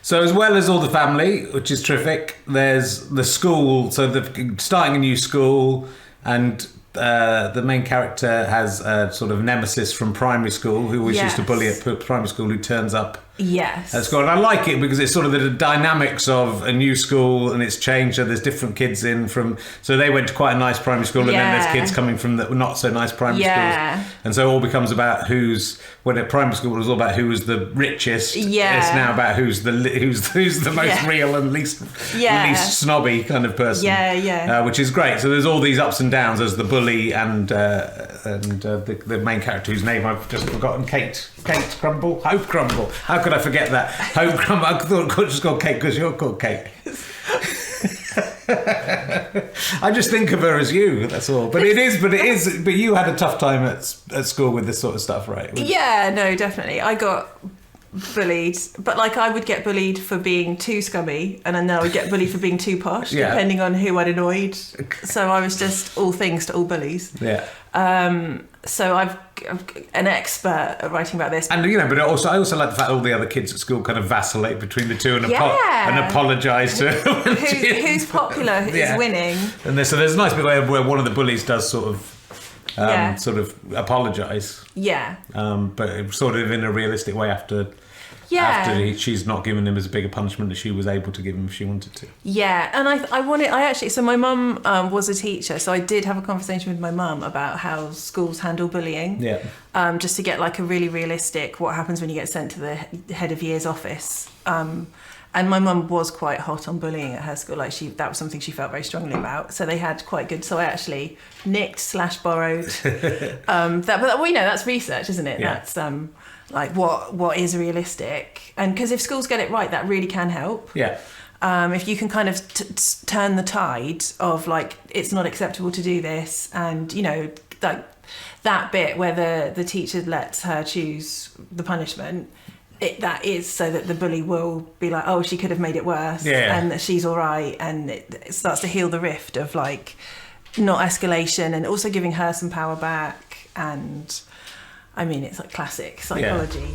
So as well as all the family, which is terrific, there's the school. So they're starting a new school, and the main character has a sort of nemesis from primary school who always used to bully at primary school, who turns up at school. And I like it because it's sort of the dynamics of a new school, and it's changed. So there's different kids in from... So they went to quite a nice primary school, and then there's kids coming from the not so nice primary schools. And so it all becomes about who's... When at primary school it was all about who was the richest. It's now about who's the most real and least snobby kind of person. Which is great. So there's all these ups and downs as the bully and the main character whose name I've just forgotten, Kate Crumble? Hope Crumble. How could I forget that? Hope Crumble. I thought it was just called Kate because you're called Kate. I just think of her as you, that's all. But you had a tough time at school with this sort of stuff, right? Yeah, no, definitely. I got bullied, but like I would get bullied for being too scummy, and then I would get bullied for being too posh, depending on who I'd annoyed. So I was just all things to all bullies. So I'm an expert at writing about this. And, but I also like the fact that all the other kids at school kind of vacillate between the two and apologise to who's popular, who's winning. And so there's a nice bit where one of the bullies does sort of apologise. But sort of in a realistic way after she's not given him as big a punishment as she was able to give him if she wanted to. So my mum was a teacher, so I did have a conversation with my mum about how schools handle bullying. Just to get like a really realistic, what happens when you get sent to the head of year's office. And my mum was quite hot on bullying at her school. Like that was something she felt very strongly about. So they had quite good. So I actually nicked/borrowed. That's research, isn't it? That's like what is realistic, and because if schools get it right, that really can help. If you can kind of turn the tide of like it's not acceptable to do this, and like that bit where the teacher lets her choose the punishment. That is so that the bully will be like, oh, she could have made it worse, and that she's all right, and it starts to heal the rift of like not escalation, and also giving her some power back. And I mean, it's like classic psychology.